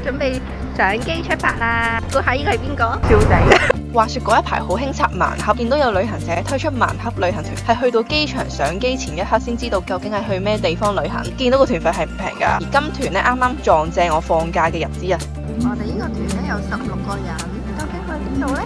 準備上機出發啦！估下呢個係邊個？笑仔。話說嗰一排好興拆盲盒，見到有旅行社推出盲盒旅行團，係去到機場上機前一刻先知道究竟係去咩地方旅行。見到個團費係唔平㗎，而今團呢啱啱撞正我放假嘅日子啊！我哋呢個團呢有16個人，究竟去邊度呢？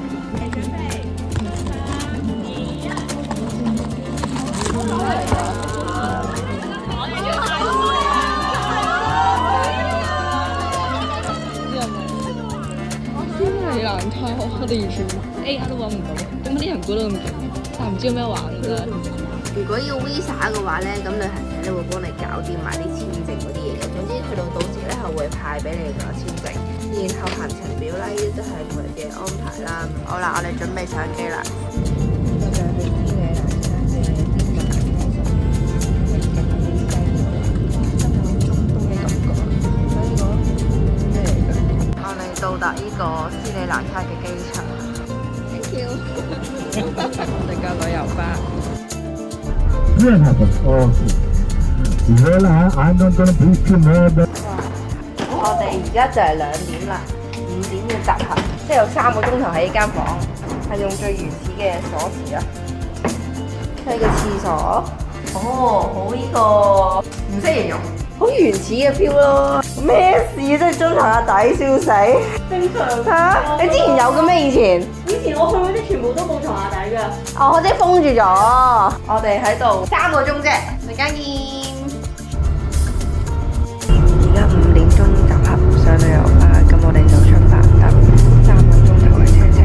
斯里蘭卡，我哋完全 AR 都揾唔到，點解啲人估到咁勁？但係唔知有咩玩嘅啫。如果要 Visa 嘅話呢，咁旅行社咧會幫你搞掂埋啲簽證嗰啲嘢嘅。總之去到時咧係會派俾你個簽證，然後行程表呢，呢啲都係佢嘅安排啦。好啦，我哋準備上機啦。我哋到達呢個斯里蘭卡嘅機場。Thank you。我哋嘅旅遊巴。我哋而家就係2點啦，5點要集合，即係有3個鐘頭喺呢間房，係用最原始嘅鎖匙啊。係個廁所，好呢個唔識形容，好原始嘅 feel 咯。咩事啊？真係中途阿底笑死。正常嚇！你之前有嘅咩？以前我去嗰啲全部都冇床下底㗎。哦，即係封住咗。我哋喺度3個鐘啫，陣間見。而家5點鐘集合上旅遊巴，咁我哋就出發搭3個鐘頭嘅車程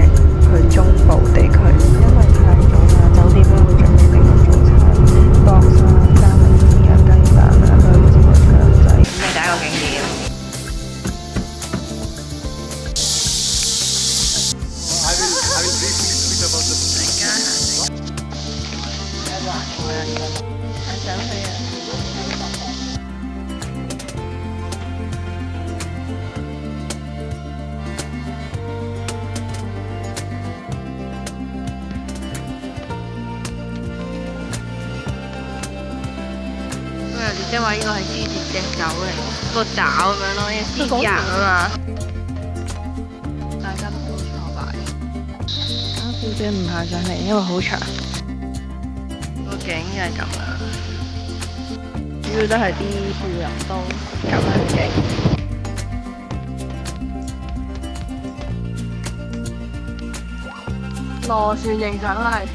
去中部地區。因為太早啦，酒店都會準備定個早餐，博沙、三文治啊、雞蛋啊、香蕉啊、腸仔。咁你第一個景點。想去啊！即係話呢個係豬節隻狗嚟，個爪咁樣咯，呢個獅子啊嘛。大家都好挫敗。阿小姐唔下上嚟，因為好長。個景就係咁啦，主要都係啲樹林多咁樣景。螺旋形上嚟。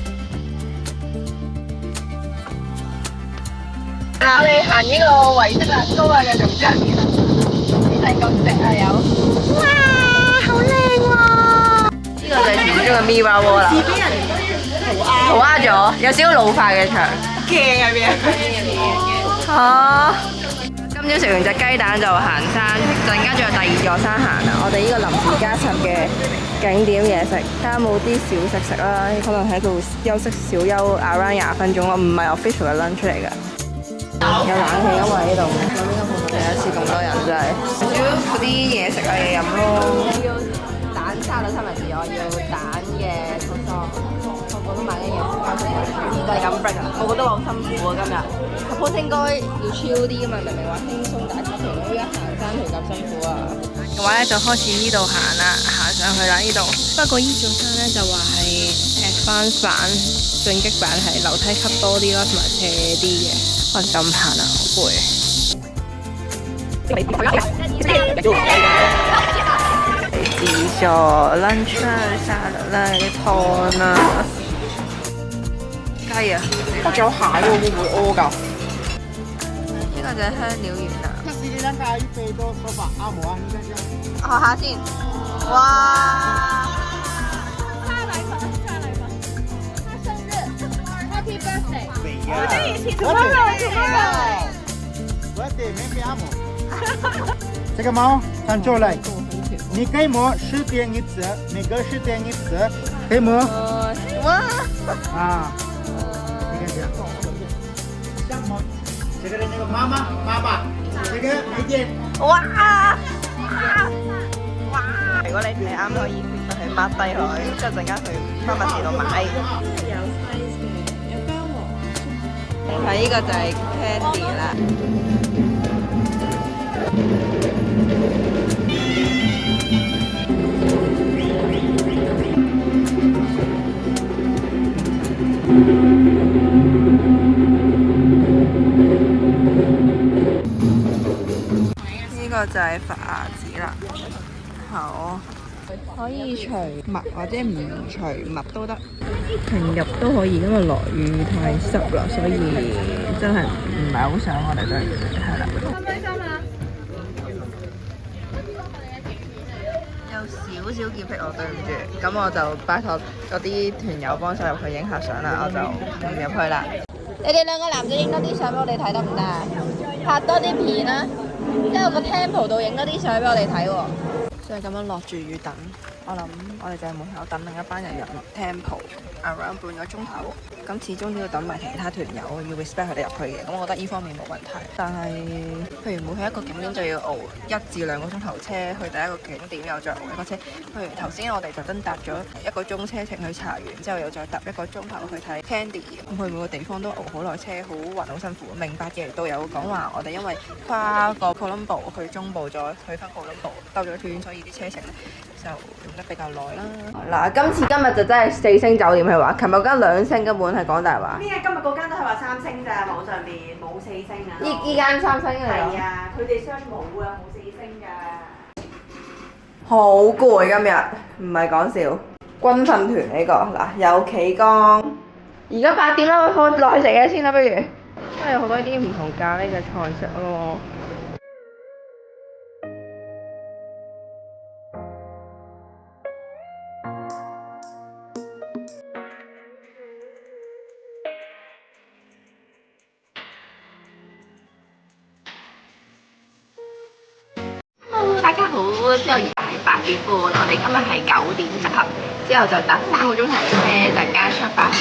我哋行呢個維色蘭高啊嘅農場，係咁食啊有。哇，好靚喎！呢個就係傳說中嘅 Mirror Wall 啦。自己人塗鴉咗，有少少老化嘅牆。驚啊邊啊！今朝食完隻雞蛋就行山，陣間仲有第2座山行啊！我哋呢個臨時加插嘅景點嘢食，睇下冇啲小食食啦，可能喺度休息小休 around 20分鐘咯，唔係 official 嘅 lunch 嚟㗎。有冷氣因為呢度，我呢個鋪頭第一次咁多人真係，主要嗰啲嘢食啊嘢飲咯。我要蛋沙律三文治，我要蛋嘅sauce，個個都買緊嘢交出嚟，就係咁 break 啊！個個都話好辛苦啊今日。suppose 應該要 chill 啲㗎嘛，明明話輕鬆打卡團，依家行山團咁辛苦啊！嘅話咧就開始呢度行啦，行上去啦呢度。不過呢座山咧就話係 advance 版、進擊版係樓梯級多啲啦，同埋斜啲嘅。我就咁行啦，好攰。自助 lunch 沙律啦，啲湯啦，雞啊！仲有蟹喎，會唔會屙㗎？呢個就係香料園啦。學下先。哇！Happy birthday！我哋一起 tomorrow。Birthday，me amo。這個貓看出來，你可以摸10點1次，每個10點1次，可以摸。哇！啊，你看這樣，像摸，這個的那個媽媽、爸爸，這個沒點。哇！如果你係啱可以就去 mark 低佢，之後陣間去花蜜田度買。睇呢個就係 Candy 啦。呢個就係佛牙子啦。好，可以除襪或者唔除襪都得，平入都可以，因為落雨太濕啦，所以真係唔係好想我哋都係啦。開唔開心啊？有少少潔癖，我對唔住，咁我就拜託嗰啲團友幫手入去影下相啦，我就唔入去啦。你哋兩個男仔影多啲相俾我哋睇得唔得啊？拍多啲片啦，之後個 temple 度影多啲相俾我哋睇喎。所以咁樣落住雨等，我諗我哋就係門口等另一班人入 temple，around 半個鐘頭。咁始終都要等埋其他團友，要 respect 佢哋入去嘅。咁我覺得呢方面冇問題。但係譬如每去一個景點就要熬1至2個鐘頭車去第一個景點，又再熬一個車。譬如頭先我哋特登搭咗1個鐘車程去茶園，之後又再搭1個鐘頭去睇 Candy。咁去每個地方都熬好耐車，好暈好辛苦。明白嘅導遊講話，我哋因為跨過 Colombo 去中部，再去翻 Colombo 兜咗圈，所以啲車程就用得比較耐啦。嗱，今日就真係4星酒店，佢話，琴日嗰間2星根本係講大話。咩啊？今日嗰間都係話3星咋，網上邊冇4星啊。依間3星嚟㗎。係啊，佢哋 search 冇啊，冇4星㗎。好攰今日，唔係講笑。軍訓團呢個嗱有企崗，而家8點啦，我落去食嘢先啦，不如。因為有好多啲唔同咖喱嘅菜式咯。大家好，之後而家係8點半，我哋今日係9點集合，之後就搭3個鐘頭車，陣間出發去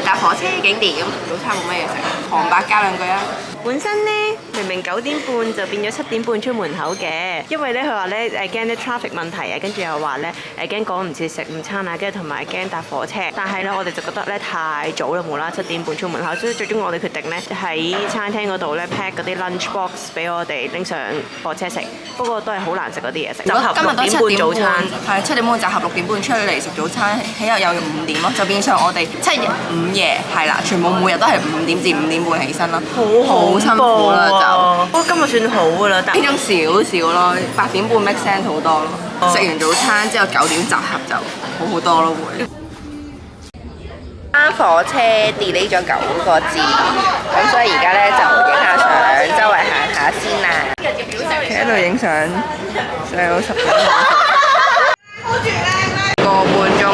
搭火車景點。早餐冇乜嘢食，旁白加2句啊！本身咧明明9點半就變咗7點半出門口嘅，因為咧佢話咧驚啲 traffic 問題啊，跟住又話咧驚趕唔切食午餐啊，跟住同埋驚搭火車。但係咧我哋就覺得咧太早啦，無啦7點半出門口，所以最終我哋決定咧喺餐廳嗰度咧 pack 嗰啲 lunch box 俾我哋拎上火車食。不過都係好難食嗰啲嘢食。集合6點半早餐，係7點半集合6點半出嚟食早餐，起日又要5點咯，就變相我哋7日5夜係啦，全部每日都係5點至5點半起身咯，好辛苦啦就。不過今日算好噶啦，但呢種少少咯，8點半 make sense 好多咯。食完早餐之後9點集合就好好多咯會。班火車 delay 咗9個字，咁所以而家咧就影下相，周圍行下先啦。企喺度影相，就有10分鐘。個半鐘啦，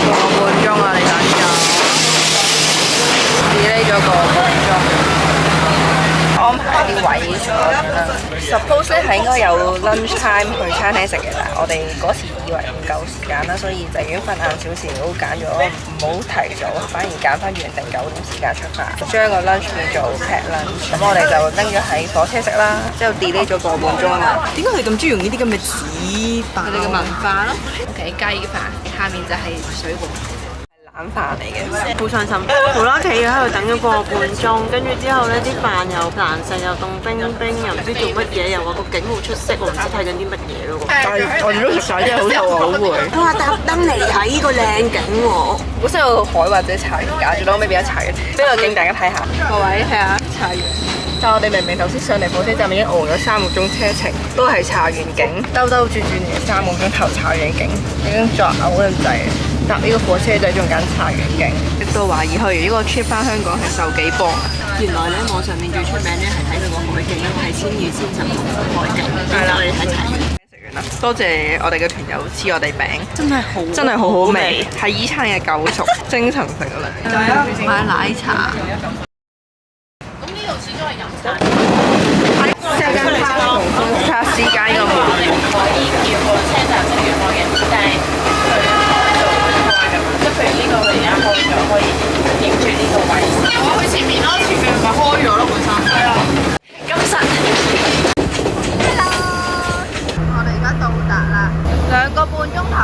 個半鐘啊！你等咗 delay 咗個半鐘。安排啲位坐啦。Suppose 咧係應該有 lunch time 去餐廳食嘅，但係我哋嗰時以為唔夠時間啦，所以就已經瞓晏少少，揀咗唔好提早，反而揀翻原定9點時間出發，將個 lunch 變做 pack lunch。咁我哋就拎咗喺火車食啦，之後 delay 咗個半鐘啊。點解佢哋咁中意用呢啲咁嘅紙包？佢哋嘅文化咯。OK， 雞飯，下面就係水碗。冷飯嚟嘅，好傷心，無啦企喺度等咗個半鐘，跟住之後呢啲飯又難食又凍冰冰，又唔知做乜嘢，又話個景好出色，我唔知睇緊啲乜嘢咯喎。但係我哋都食晒，真係好臭啊，好攰。佢話特登嚟睇個靚景喎，本身有個海或者茶園架，最後尾變咗茶園。呢個景大家睇下，各位睇下茶園。但係我哋明明頭先上嚟火車站已經熬咗3個鐘車程，都係茶園景，兜兜轉轉嚟3個鐘頭茶園景，已經作嘔咁滯。搭呢個火車就仲揀茶園景，亦都懷疑去完呢個 trip 翻香港係受幾磅。原來咧網上面最出名咧係睇佢個海景，係千與千尋同海景。係啦，我哋睇茶園。食完啦，多謝我哋嘅團友黐我哋餅，真係好好味，係依餐嘅救贖，精神食咗2。買奶茶。咁呢度始終係飲茶。即係間卡同卡之間呢個門可以叫個車站食完開嘅，但係即係譬如呢個佢而家開咗，可以影住呢個位。我去前面咯，前面咪開咗咯，本身。係啊。咁實。Hello。我哋而家到達啦，2個半鐘頭。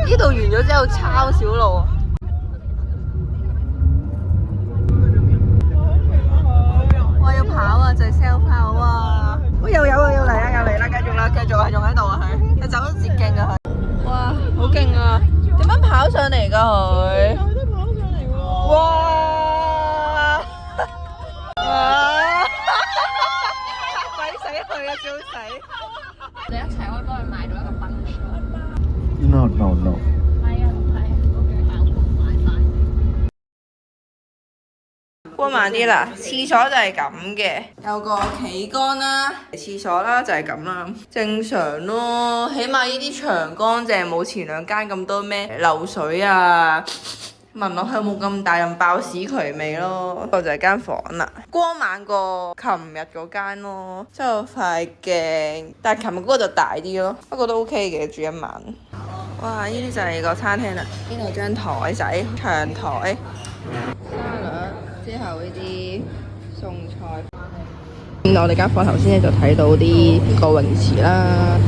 呢度完咗之後抄小路。我要跑啊，就係 self 跑啊！我又有啊，又嚟啦，繼續啦，仲喺度啊佢，走咗捷徑啊佢。哇，好勁勁啊！點樣跑上嚟㗎佢？有得跑上嚟喎！哇！哇！鬼死佢啊！笑死！我哋一齊可以幫佢買到一個燈箱。 No, no, no. 過慢啲啦，廁所就係咁嘅，有個企缸啦，廁所啦就係咁啦，正常咯，起碼呢啲牆乾淨，冇前兩間咁多咩漏水啊，聞落去冇咁大陣爆屎渠味咯。呢個就係間房啦，光猛過琴日嗰間咯，之後塊鏡，但係琴日嗰個就大啲咯，不過都 OK 嘅，住一晚。哇！呢啲就係個餐廳啦，呢度張台仔，長台。沙律之後呢啲餸菜。我哋間房頭先咧就睇到啲個泳池啦，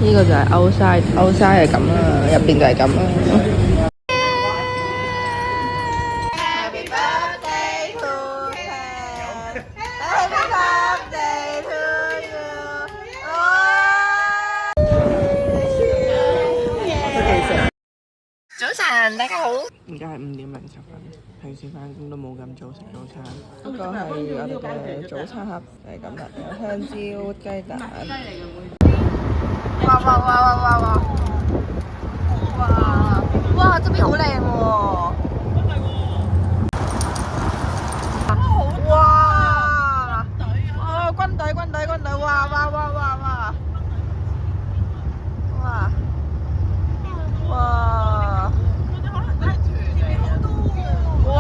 呢個就係 outside 係咁啦，入邊就係咁啦。Happy birthday to you. Happy birthday to you. 早晨，大家好。而家係5點零10分，平時翻工都冇咁早食早餐。呢個係我哋嘅早餐盒，就係咁啦，有香蕉、雞蛋。哇哇哇哇哇哇！哇哇，這邊好靚喎！哇！哦，軍隊，哇哇哇哇哇！哇！哇！哇！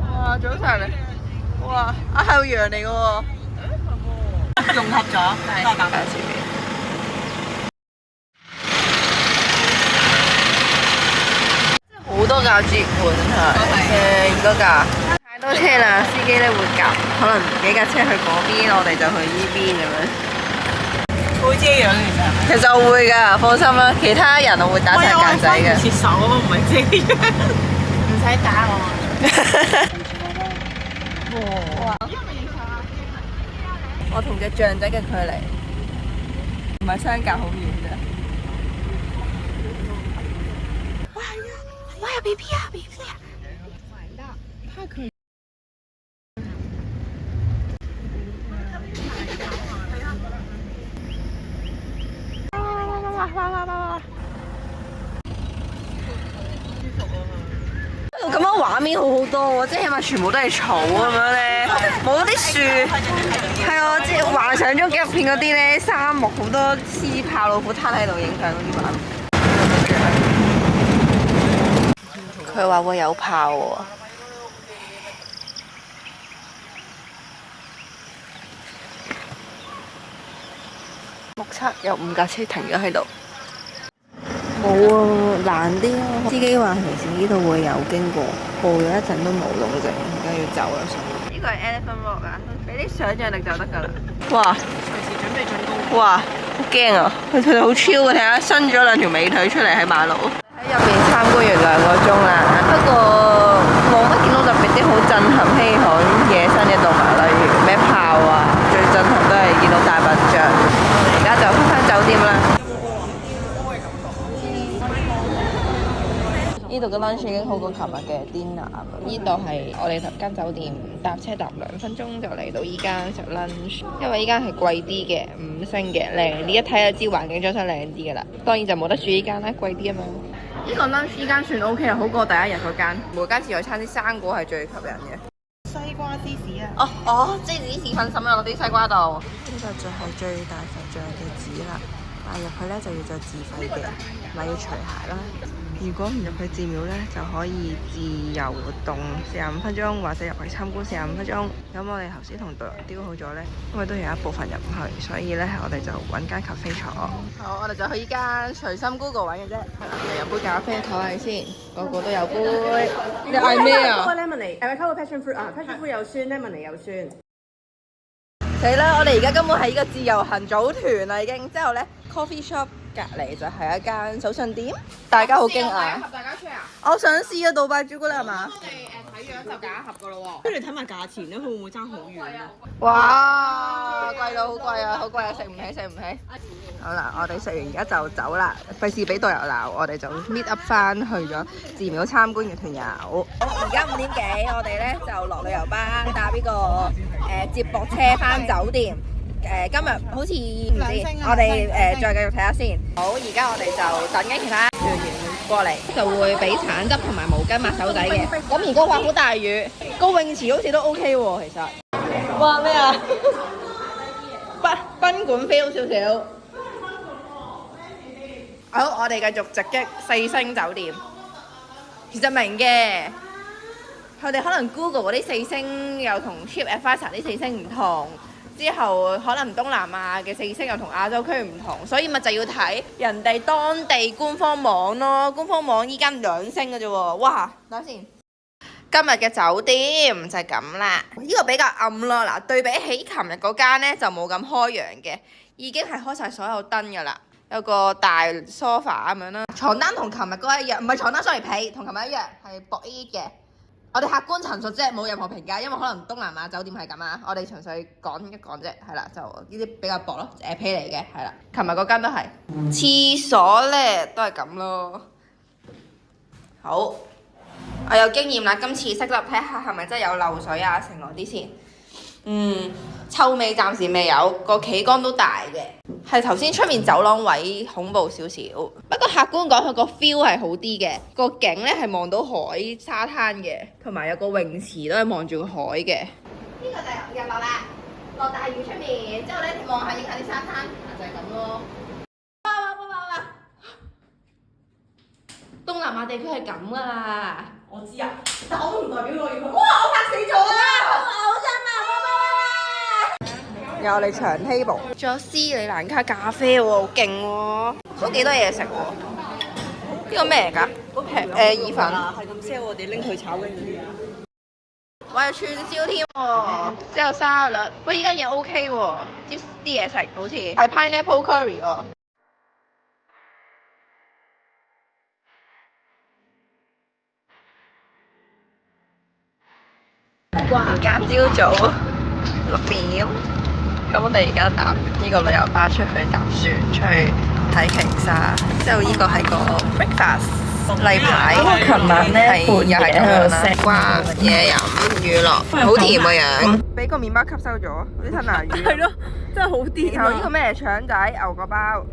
哇！早晨，哇！係羊嚟嘅喎，融合咗，係。好多架接盤係，成多架。太多車啦，司機咧會夾，可能幾架車去嗰邊，我哋就去依邊咁樣。會遮樣其實我會㗎，放心啦。其他人我會打晒格仔嘅。切手啊，唔係遮樣。唔使打我。我同隻象仔嘅距離唔係相隔好遠啫。哇有 B B 啊 B B 啊！咁樣畫面好好多喎，即係起碼全部都係草咁樣咧，冇啲樹，係啊，即係幻想中紀錄片嗰啲咧，沙漠好多黐豹老虎攤喺度影相嗰啲畫面。佢話會有炮喎。目測有5架車停咗喺度。冇啊，難啲咯。司機話平時呢度會有經過，報咗一陣都冇動靜，而家要走啦。呢個係 Elephant Rock 啊，俾啲想像力就得㗎啦。哇！隨時準備進攻。哇！好驚啊！佢哋好超啊！睇下伸咗2條美腿出嚟喺馬路。喺入邊參觀完2個鐘啦，不過冇乜見到特別啲好震撼稀罕野生嘅動物，例如咩豹啊，最震撼都係見到大笨象。我哋而家就翻酒店啦。呢度嘅 lunch 已經好過琴日嘅 dinner。呢度係我哋間酒店搭車搭2分鐘就嚟到依間食 lunch， 因為依間係貴啲嘅5星嘅，靚啲，一睇就知環境裝修靚啲㗎啦。當然就冇得住依間啦，貴啲啊嘛。呢個 lunch 依間算 OK 啊，好過第一日嗰間。每間自助餐啲生果係最吸引嘅。西瓜芝士啊！哦，即係啲士粉滲落啲西瓜度。呢個就係最大佛像嘅紙啦，買入去咧就要再自費嘅，咪要除鞋啦。如果唔入去寺廟咧，就可以自由活動45分鐘，或者入去參觀45分鐘。咁我哋頭先同導遊雕好咗咧，因為都有一部分入唔去，所以咧我哋就揾間咖啡坐。好，我哋就去依間隨心 Google 揾嘅啫。嚟飲杯咖啡唞下先，個個都有杯。你嗌咩啊？溝個 lemonade，溝個 passion fruit 啊，passion fruit 又酸，lemonade 又酸。死啦！我哋而家根本係依個自由行組團啦，已經。之後咧 coffee shop 隔離就係一間手信店，大家好驚訝。大家 share 啊！我想試啊，杜拜朱古力係嘛？我哋睇樣就揀一盒噶咯喎。不如你睇埋價錢咧，佢會唔會爭好遠啊？哇！貴到好貴啊，好貴啊，食唔起，食唔起。好啦，我哋食完而家就走啦，費事俾導遊鬧，我哋就 meet up 翻去咗寺廟參觀嘅團友。而家5點幾，我哋咧就落旅遊巴搭呢個接駁車翻酒店。今日好似唔知，我哋再繼續睇下先。好，而家我哋就等緊其他團員過嚟，就會俾橙汁同埋毛巾抹手仔嘅。咁而家話好大雨，個泳池好似都 OK 喎，其實。哇咩啊？賓館 feel 少少。好，我哋繼續直擊4星酒店。其實明嘅，佢哋可能 Google 嗰啲4星又同 TripAdvisor 啲4星唔同。之後可能東南亞嘅4星又同亞洲區唔同，所以咪就要睇人哋當地官方網咯。官方網依間2星嘅啫喎，哇！等下先。今日嘅酒店就係咁啦，呢個比較暗咯。嗱，對比起琴日嗰間呢，就冇咁開揚嘅，已經係開晒所有燈㗎啦。有個大 sofa 咁樣啦，床單同琴日嗰一樣，唔係床單 sorry 被，同琴日一樣係薄啲嘅。我哋客觀陳述啫，冇任何評價，因為可能東南亞酒店係咁啊。我哋純粹講一講啫，係啦，就呢啲比較薄咯，被嚟嘅，係啦。琴日嗰間都係，廁所咧都係咁咯。好，我有經驗啦，今次識粒睇下係咪真係有漏水啊，成嗰啲先。臭味暫時未有，個企缸都大嘅，係頭先出面走廊位恐怖少少。不過客觀講，佢個 feel 係好啲嘅，個景咧係望到海沙灘嘅，同埋有個泳池都係望住個海嘅。呢個就日落啦，落大雨出面，之後咧望下影下啲沙灘，就係咁咯。哇！東南亞地區係咁噶啦。我知啊，但我都唔代表我要去。哇！我嚇死咗啦！嘔真啊！有我哋長 table， 仲有斯里蘭卡咖啡喎，好勁喎，都幾多嘢食喎。呢個咩嚟㗎？意粉。係咁 sell 我哋拎去炒嘅。哇！有串燒添喎，之後沙律。喂，依間嘢 OK 喎，啲嘢食好似係 pineapple curry 喎。哇！而家朝早6點。咁我哋而家搭呢個旅遊巴出去搭船出去睇鯨鯊，之後呢個係個 breakfast 例牌。琴晚咧又係咁樣啦，哇！嘢飲娛樂，好甜個樣。俾個麵包吸收咗啲吞拿魚。係咯，真係好甜。然後呢個咩腸仔、牛角包、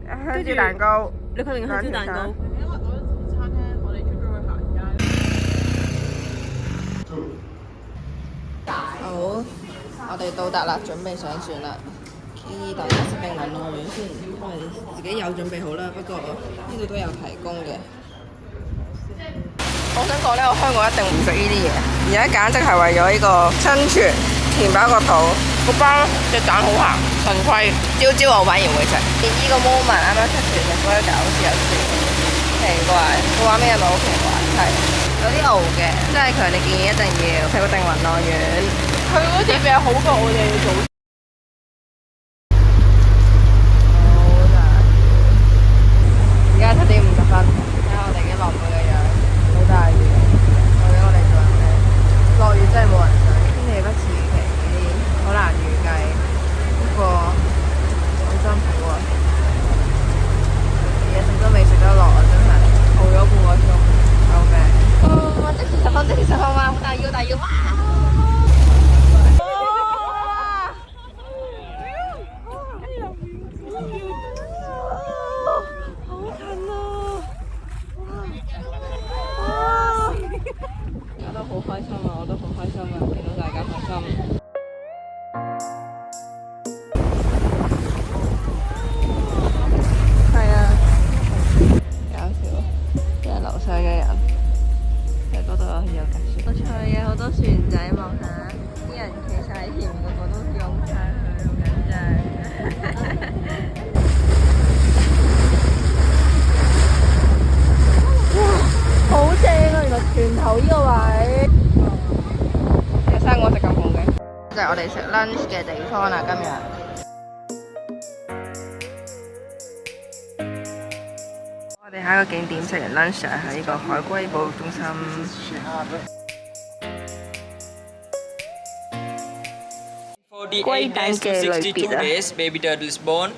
香蕉蛋糕。你確定香蕉蛋糕？因為我餐廳，我哋出咗去行街。好。我哋到達啦，準備上船啦。大家食定雲浪魚先，因為自己有準備好啦。不過呢度都有提供嘅。我想講咧，我香港一定唔食呢啲嘢，而家簡直係為咗呢個生存填飽個肚。個包隻蛋好鹹，腎虧。朝我反而會食。見呢個 moment 啱啱出船嘅嗰一嚿好似有啲奇怪，個畫面係咪好奇怪？係有啲熬嘅，真係強烈建議一定要食個定雲浪丸。佢嗰碟嘢好過我哋早。好大！而家7點50分，睇下我哋已經落雨嘅樣，好大雨。究竟我哋做緊咩？落雨真係冇人水，天氣不似預期，好難預計。不過好辛苦啊！嘢食都未食得落啊，真係熬咗半個鐘，救命！即時10分，即時10分啊！好大雨，好大雨！哇！好開心啊！我都好開心啊！見到大家開心。係啊，搞笑，即係樓上嘅人喺嗰度有架船。好彩嘅，好多船仔望下，啲人企晒喺前面，個個都擁晒佢，好緊張。好正啊！原來船頭呢個位，有生果食咁好嘅，就係我哋食 lunch 嘅地方啦。今日我哋下一個景點食完 lunch 係喺呢個海龜保育中心。龜蛋嘅類別啊。 days, baby turtle is born.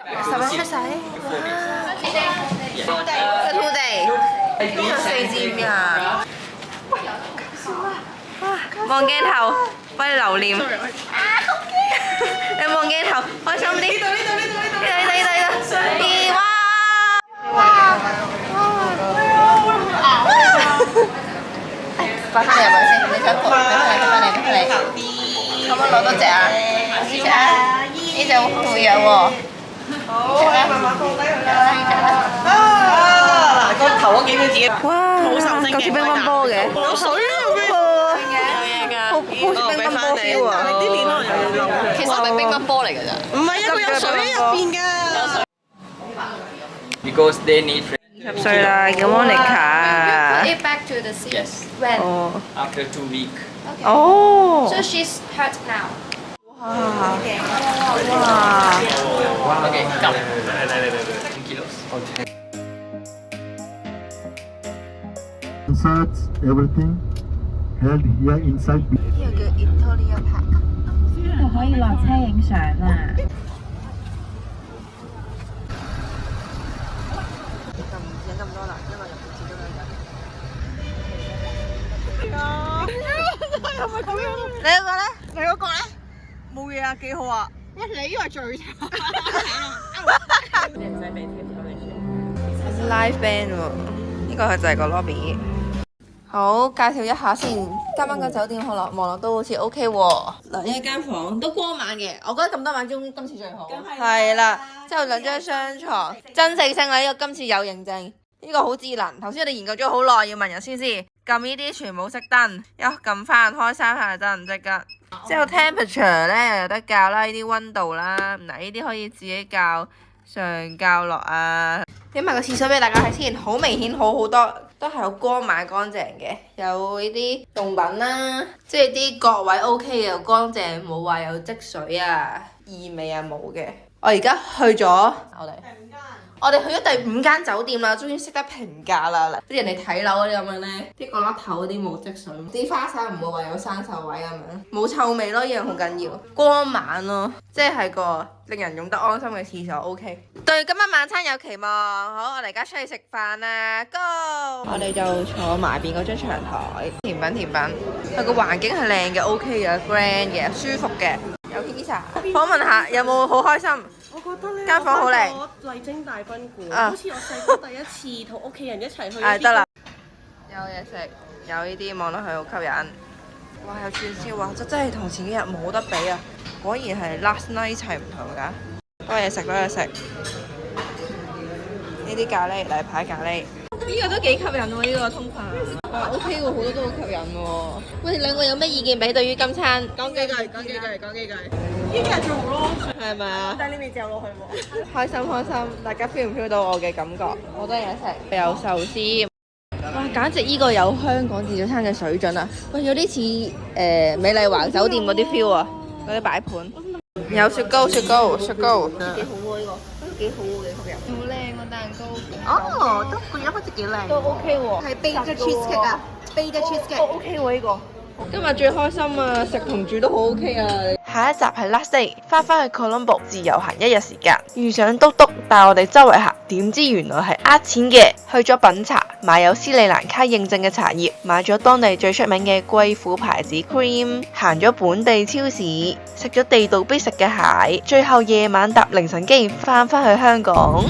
11出世，土地，邊有4至5日？望鏡頭，幫你留念。你望鏡頭，開心啲。呢度，哇！擺翻嚟入去先，你想抱？俾翻你。可唔可以攞多隻啊？呢隻啊？呢隻好活躍喎。好，慢慢放低佢啦。嗱，個頭嗰幾秒自己哇！好受聲嘅，似乒乓波嘅，有水入邊嘅，好似乒乓波 feel 啊！啲鏈可能又要漏嘅。其實係咪乒乓波嚟㗎咋？唔係啊，佢有水喺入邊㗎。Because they need 10歲啦，叫 Monica。 Put it back to the sea. Yes. When? Oh. after 2 weeks. Oh. So she's hurt now. Okay, come. 10 kilos. Insert everything held here inside. 呢個叫 Italia Park。呢度可以落車影相啊！飲咁多啦，因為入邊始終有人。你嗰個咧？你嗰個咧？冇嘢啊，幾好啊！喂，你以為最慘？Live band 喎，呢個就係個 lobby。好，介紹一下先。今晚個酒店望落都好似 OK 喎。嗱，呢間房都光猛嘅，我覺得咁多晚中今次最好。係啦，之後2張雙床，真四星啊！呢個今次有認證，呢個好智能。頭先我哋研究咗好耐，要問人先知。撳呢啲全部熄燈，一撳翻開3下燈即刻。之後 temperature 咧又有得校啦，呢啲溫度啦，嗱呢啲可以自己校上校落啊。影埋個廁所俾大家睇先，好明顯好好多，都係好光猛乾淨嘅，有呢啲用品啦，即係啲角位 OK 嘅，又乾淨，冇話有積水啊、異味啊冇嘅。我而家去咗我哋去咗第5間酒店啦，終於識得評價啦。即係人哋睇樓嗰啲咁樣咧，啲角落頭嗰啲冇積水，啲花灑唔會話有生鏽位咁樣，冇臭味咯，呢樣好緊要。光猛咯，即係個令人用得安心嘅廁所 OK。對今晚晚餐有期望，好，我哋而家出去食飯啦 ，Go！ 我哋就坐埋邊嗰張長台，甜品，佢個環境係靚嘅 OK 嘅 grand 嘅，舒服嘅，有 pizza。訪問下有冇好開心？我覺得咧，間房好靚，麗晶大賓館，啊好似我細個第一次同屋企人一齊去。得啦，有嘢食，有呢啲望落去好吸引。哇，有串燒啊！真係同前幾日冇得比啊！果然係 last night 係唔同㗎。多嘢食，呢啲咖喱，例牌咖喱。呢個都幾吸引喎，呢個通飯。哇 ，OK 喎，好多都好吸引喎。喂，兩個有咩意見俾對於今餐？講幾句。呢啲係最好咯，係咪啊？但係你未嚼落去喎。開心，大家 feel 唔 feel 到我嘅感覺？好多嘢食，有壽司。哇！簡直依個有香港自助餐嘅水準啊！喂，有啲似美麗華酒店嗰啲 feel 啊，嗰啲擺盤。有雪糕。幾好喎呢個，都幾好喎，幾吸引。好靚個蛋糕。哦，都個樣好似幾靚。都 OK 喎。係 baked cheesecake 啊，baked cheesecake。都 OK 喎呢個。今日最開心啊！食同住都好 OK 啊！下一集係 last day， 翻去 Colombo 自由行1日時間，遇上篤篤帶我哋周圍行，點知原來係呃錢嘅。去咗品茶，買有斯里蘭卡認證嘅茶葉，買咗當地最出名嘅貴婦牌子 cream， 行咗本地超市，食咗地道必食嘅蟹，最後夜晚搭凌晨機翻去香港。